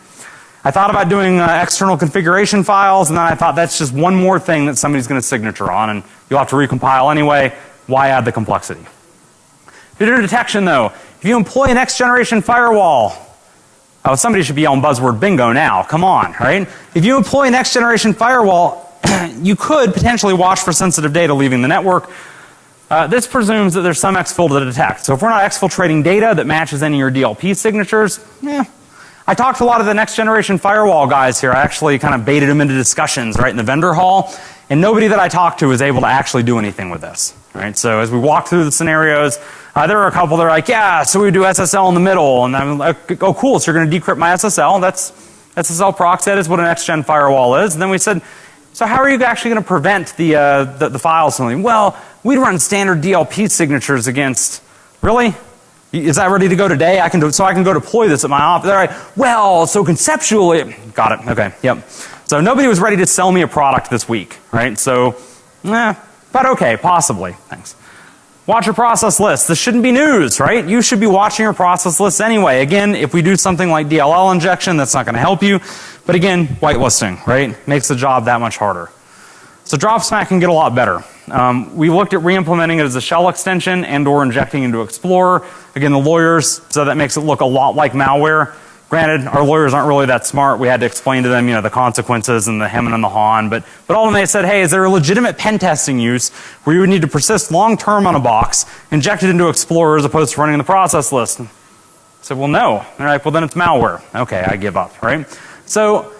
I thought about doing external configuration files, and then I thought that's just one more thing that somebody's going to signature on, and you'll have to recompile anyway. Why add the complexity? Video detection, though. If you employ a next generation firewall, somebody should be on buzzword bingo now. Come on, right? If you employ a next generation firewall, you could potentially watch for sensitive data leaving the network. This presumes that there's some exfil to detect. So if we're not exfiltrating data that matches any of your DLP signatures, I talked to a lot of the next generation firewall guys here. I actually kind of baited them into discussions right in the vendor hall, and nobody that I talked to was able to actually do anything with this. Right? So as we walk through the scenarios, there are a couple that are like, yeah, so we do SSL in the middle, and I'm like, oh cool, so you're going to decrypt my SSL. That's SSL prox. That is what an next-gen firewall is. And then we said, so how are you actually going to prevent the files from leaving? Well, we run standard DLP signatures against. Really? Is that ready to go today? I can go deploy this at my office. All right. Well, so conceptually, got it. Okay. Yep. So nobody was ready to sell me a product this week, right? So, but okay, possibly. Thanks. Watch your process list. This shouldn't be news, right? You should be watching your process list anyway. Again, if we do something like DLL injection, that's not going to help you. But again, whitelisting, right? Makes the job that much harder. So Dropsmack can get a lot better. We looked at re-implementing it as a shell extension and or injecting into Explorer. Again, the lawyers, so that makes it look a lot like malware. Granted, our lawyers aren't really that smart. We had to explain to them, the consequences and the hem and the hawn. But ultimately they said, hey, is there a legitimate pen testing use where you would need to persist long term on a box, inject it into Explorer as opposed to running the process list? So, well, no. They're like, well, then it's malware. Okay, I give up, right? So,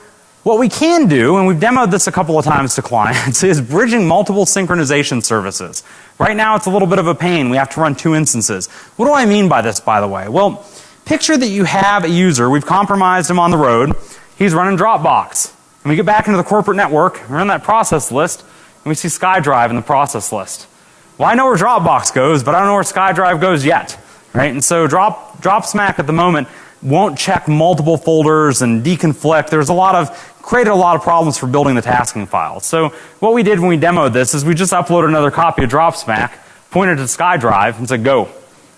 what we can do, and we've demoed this a couple of times to clients, is bridging multiple synchronization services. Right now, it's a little bit of a pain. We have to run 2 instances. What do I mean by this, by the way? Well, picture that you have a user. We've compromised him on the road. He's running Dropbox. And we get back into the corporate network, we're in that process list, and we see SkyDrive in the process list. Well, I know where Dropbox goes, but I don't know where SkyDrive goes yet. Right? And so Dropsmack at the moment won't check multiple folders and deconflict. Created a lot of problems for building the tasking files. So what we did when we demoed this is we just uploaded another copy of Dropsmack, pointed to SkyDrive, and said go.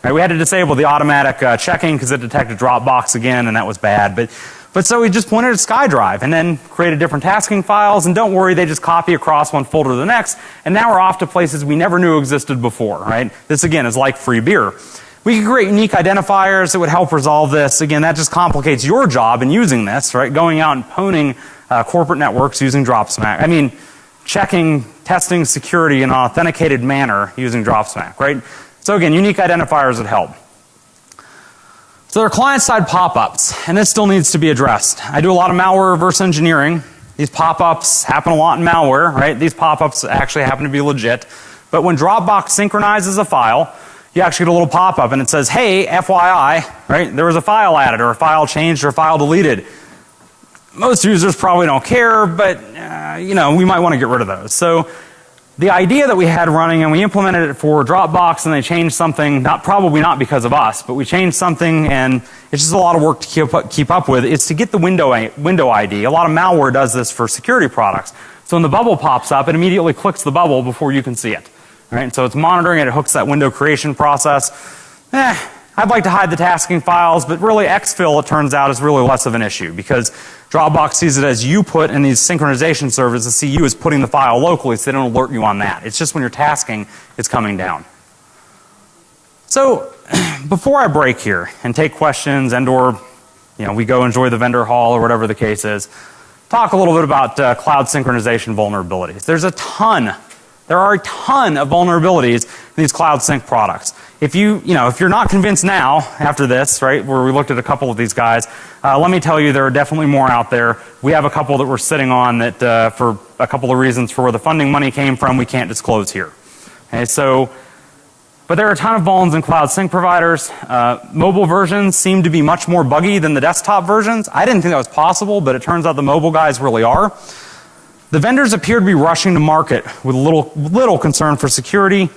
Right? We had to disable the automatic checking because it detected Dropbox again, and that was bad. But so we just pointed at SkyDrive and then created different tasking files, and don't worry, they just copy across one folder to the next, and now we're off to places we never knew existed before. Right? This again is like free beer. We could create unique identifiers that would help resolve this. Again, that just complicates your job in using this, right? Going out and pwning corporate networks using Dropsmack. I mean, checking, testing security in an authenticated manner using Dropsmack, right? So again, unique identifiers would help. So there are client-side pop-ups, and this still needs to be addressed. I do a lot of malware reverse engineering. These pop-ups happen a lot in malware, right? These pop-ups actually happen to be legit. But when Dropbox synchronizes a file, you actually get a little pop-up and it says, hey, FYI, right? There was a file added or a file changed or a file deleted. Most users probably don't care, but you know, we might want to get rid of those. So the idea that we had running, and we implemented it for Dropbox, and they changed something, probably not because of us, but we changed something, and it's just a lot of work to keep up with. It's to get the window ID. A lot of malware does this for security products. So when the bubble pops up, it immediately clicks the bubble before you can see it. Right? So it's monitoring it, it hooks that window creation process. I'd like to hide the tasking files, but really exfil, it turns out, is really less of an issue because Dropbox sees it as you put in these synchronization services, see you as putting the file locally, so they don't alert you on that. It's just when you're tasking, it's coming down. So before I break here and take questions and or we go enjoy the vendor hall or whatever the case is, talk a little bit about cloud synchronization vulnerabilities. There are a ton of vulnerabilities in these cloud sync products. If if you're not convinced now after this, right, where we looked at a couple of these guys, let me tell you there are definitely more out there. We have a couple that we're sitting on that for a couple of reasons for where the funding money came from, we can't disclose here. Okay, but there are a ton of vulns in cloud sync providers. Mobile versions seem to be much more buggy than the desktop versions. I didn't think that was possible, but it turns out the mobile guys really are. The vendors appear to be rushing to market with little concern for security,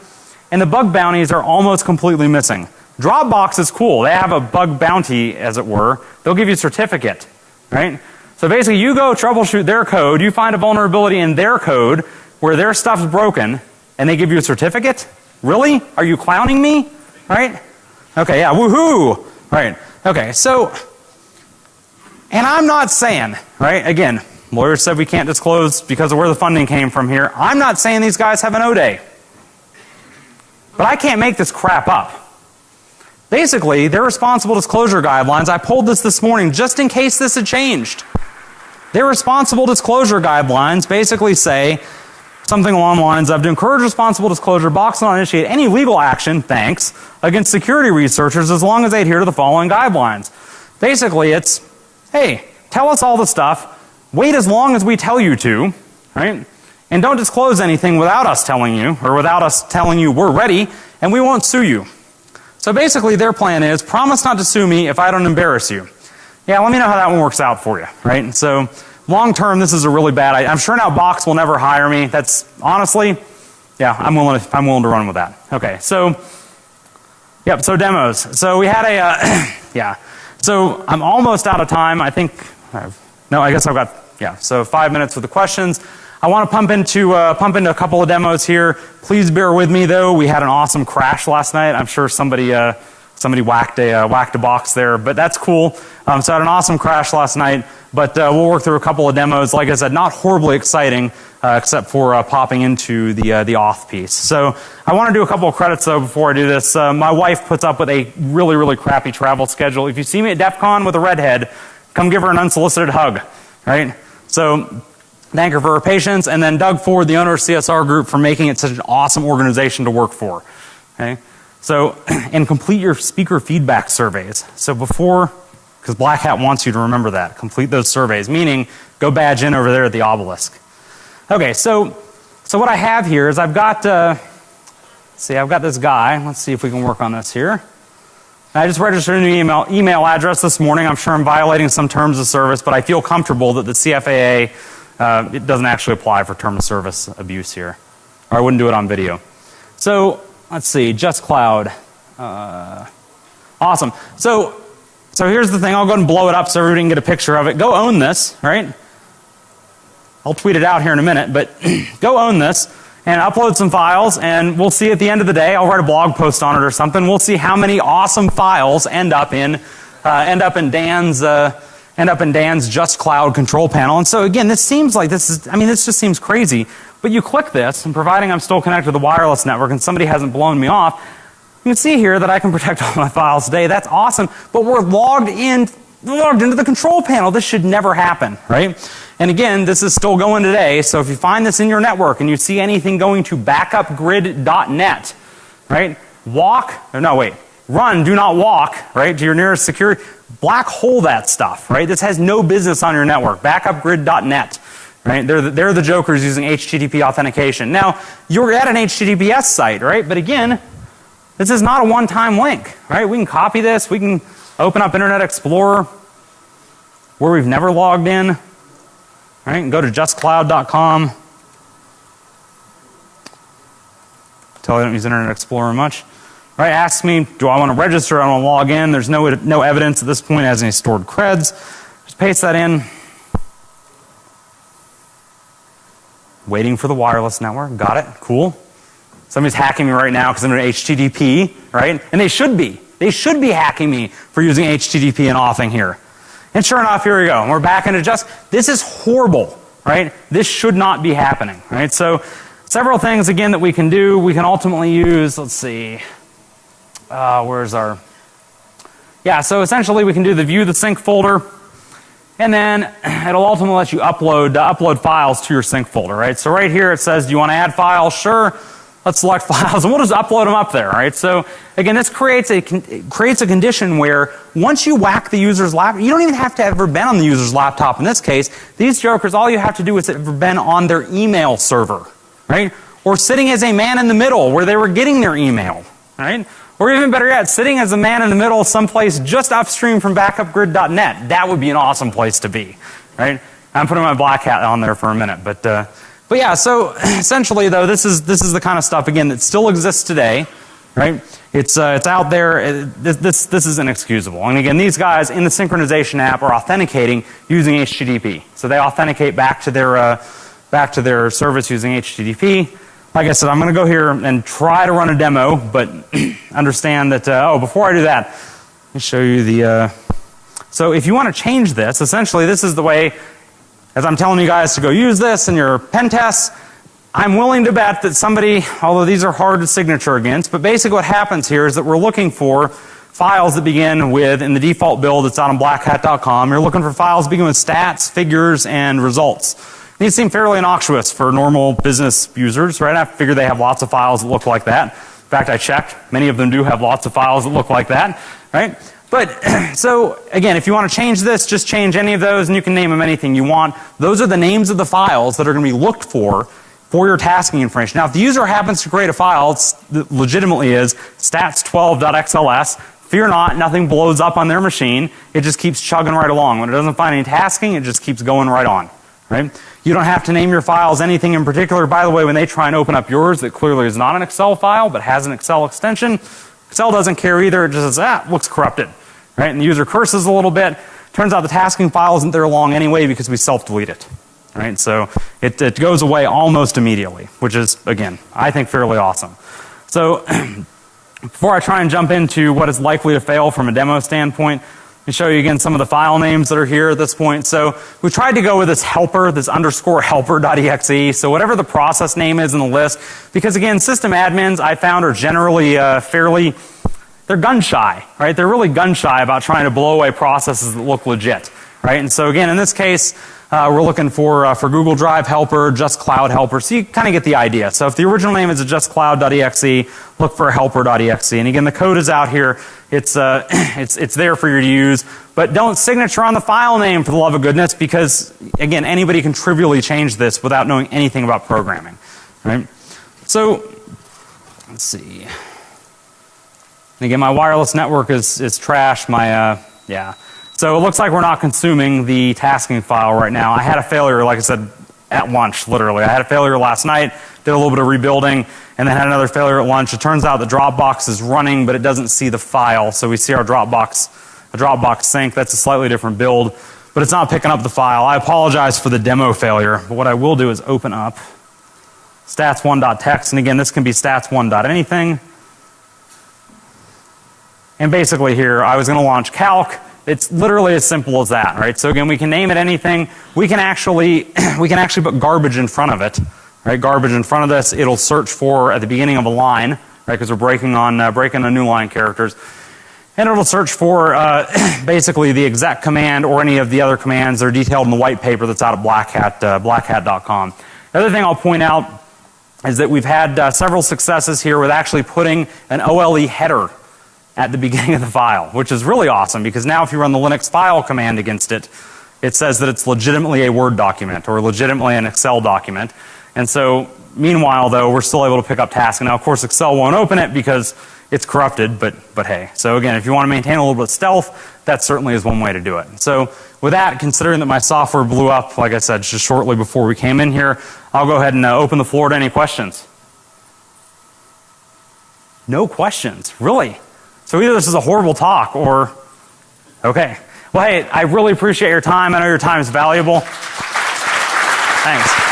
and the bug bounties are almost completely missing. Dropbox is cool. They have a bug bounty, as it were. They'll give you a certificate, right? So basically, you go troubleshoot their code, you find a vulnerability in their code where their stuff's broken, and they give you a certificate? Really? Are you clowning me? Right? Okay, yeah, woohoo! Right, okay, so, and I'm not saying, right, again, lawyers said we can't disclose because of where the funding came from here. I'm not saying these guys have an O-Day. But I can't make this crap up. Basically, their responsible disclosure guidelines, I pulled this morning just in case this had changed. Their responsible disclosure guidelines basically say something along the lines of, to encourage responsible disclosure, Box will not initiate any legal action, thanks, against security researchers as long as they adhere to the following guidelines. Basically, it's, hey, tell us all the stuff. Wait as long as we tell you to, right? And don't disclose anything without us telling you, or without us telling you we're ready, and we won't sue you. So basically their plan is, promise not to sue me if I don't embarrass you. Yeah, let me know how that one works out for you, right? And so long term, this is a really bad idea. I'm sure now Box will never hire me. That's honestly, yeah, I'm willing to run with that. Okay, so, yep, so demos. So we had a, yeah. So I'm almost out of time. I think, no, I guess I've got, yeah, so 5 minutes with the questions. I want to pump into a couple of demos here. Please bear with me though. We had an awesome crash last night. I'm sure somebody whacked a box there, but that's cool. So I had an awesome crash last night, but we'll work through a couple of demos. Like I said, not horribly exciting, except for popping into the auth piece. So I want to do a couple of credits though before I do this. My wife puts up with a really, really crappy travel schedule. If you see me at DEF CON with a redhead, come give her an unsolicited hug, right? So thank her for her patience, and then Doug Ford, the owner of CSR Group, for making it such an awesome organization to work for. Okay? So, and complete your speaker feedback surveys. So before, because BlackHat wants you to remember that, complete those surveys, meaning go badge in over there at the obelisk. Okay, so what I have here is I've got, I've got this guy. Let's see if we can work on this here. I just registered a new email address this morning. I'm sure I'm violating some terms of service, but I feel comfortable that the CFAA, it doesn't actually apply for term of service abuse here. Or I wouldn't do it on video. So, let's see, Just Cloud. Awesome. So here's the thing. I'll go ahead and blow it up so everybody can get a picture of it. Go own this, right? I'll tweet it out here in a minute, but go own this and upload some files, and we'll see at the end of the day. I'll write a blog post on it or something. We'll see how many awesome files end up in Dan's Just Cloud control panel. And so again, this seems like this just seems crazy. But you click this, and providing I'm still connected to the wireless network and somebody hasn't blown me off, you can see here that I can protect all my files today. That's awesome. But we're logged into the control panel. This should never happen, right? And again, this is still going today. So if you find this in your network and you see anything going to backupgrid.net, right? Run, do not walk, right, to your nearest security. Black hole that stuff, right? This has no business on your network. Backupgrid.net. Right? They're the jokers using HTTP authentication. Now, you're at an HTTPS site, right? But again, this is not a one-time link, right? We can copy this. We can open up Internet Explorer where we've never logged in, right? And go to justcloud.com. Tell you I don't use Internet Explorer much. Right? Ask me, do I want to register? I want to log in. There's no evidence at this point it has any stored creds. Just paste that in. Waiting for the wireless network. Got it. Cool. Somebody's hacking me right now because I'm in HTTP, right? And they should be. They should be hacking me for using HTTP and authing here. And sure enough, here we go. We're back into this is horrible, right? This should not be happening, right? So several things, again, that we can do. We can ultimately use, let's see, where's our, so essentially we can do the view the sync folder. And then it'll ultimately let you upload files to your sync folder, right? So right here it says, do you want to add files? Sure. Let's select files, and we'll just upload them up there, right? So again, this creates a condition where once you whack the user's laptop, you don't even have to have ever been on the user's laptop in this case. These jokers, all you have to do is have been on their email server, right? Or sitting as a man in the middle where they were getting their email, right? Or even better yet, sitting as a man in the middle someplace just upstream from backupgrid.net. That would be an awesome place to be, right? I'm putting my BlackHat on there for a minute, but yeah. So essentially, though, this is the kind of stuff again that still exists today, right? It's out there. This is inexcusable. And again, these guys in the Synchronization app are authenticating using HTTP. So they authenticate back to their service using HTTP. Like I said, I'm going to go here and try to run a demo, but understand that, before I do that, let me show you the, so if you want to change this, essentially this is the way, as I'm telling you guys to go use this in your pen tests, I'm willing to bet that somebody, although these are hard to signature against, but basically what happens here is that we're looking for files that begin with, in the default build that's out on blackhat.com, you're looking for files that begin with stats, figures, and results. These seem fairly innocuous for normal business users, right? I figure they have lots of files that look like that. In fact, I checked. Many of them do have lots of files that look like that, right? But, so, again, if you want to change this, just change any of those, and you can name them anything you want. Those are the names of the files that are going to be looked for your tasking information. Now, if the user happens to create a file that legitimately is stats12.xls, fear not, nothing blows up on their machine. It just keeps chugging right along. When it doesn't find any tasking, it just keeps going right on, right? You don't have to name your files anything in particular. By the way, when they try and open up yours that clearly is not an Excel file but has an Excel extension, Excel doesn't care either. It just says, looks corrupted, right? And the user curses a little bit. Turns out the tasking file isn't there long anyway because we self-delete it, right? So it goes away almost immediately, which is, again, I think fairly awesome. So before I try and jump into what is likely to fail from a demo standpoint, let me show you again some of the file names that are here at this point. So we tried to go with this helper, this underscore helper.exe. So whatever the process name is in the list, because again, system admins I found are generally they're gun shy, right? They're really gun shy about trying to blow away processes that look legit, right? And so again, in this case, we're looking for Google Drive helper, just cloud helper, so you kind of get the idea. So if the original name is a justcloud.exe, look for a helper.exe. And again, the code is out here. It's there for you to use, but don't signature on the file name, for the love of goodness, because again, anybody can trivially change this without knowing anything about programming, right? So let's see. And again, my wireless network is trash. Yeah. So it looks like we're not consuming the tasking file right now. I had a failure, like I said, at lunch, literally. I had a failure last night, did a little bit of rebuilding, and then had another failure at lunch. It turns out the Dropbox is running, but it doesn't see the file. So we see our Dropbox sync. That's a slightly different build, but it's not picking up the file. I apologize for the demo failure, but what I will do is open up stats1.txt, and again, this can be stats1.anything. And basically here, I was going to launch calc. It's literally as simple as that, right? So again, we can name it anything. We can actually put garbage in front of it, right? Garbage in front of this. It'll search for at the beginning of a line, right? Because we're breaking on new line characters, and it'll search for basically the exec command or any of the other commands that are detailed in the white paper that's out of BlackHat, BlackHat.com. The other thing I'll point out is that we've had several successes here with actually putting an OLE header at the beginning of the file, which is really awesome, because now if you run the Linux file command against it, it says that it's legitimately a Word document or legitimately an Excel document. And so meanwhile, though, we're still able to pick up tasks. And now, of course, Excel won't open it because it's corrupted, but hey. So again, if you want to maintain a little bit of stealth, that certainly is one way to do it. So with that, considering that my software blew up, like I said, just shortly before we came in here, I'll go ahead and open the floor to any questions. No questions, really? So either this is a horrible talk or, okay. Well, hey, I really appreciate your time. I know your time is valuable. Thanks.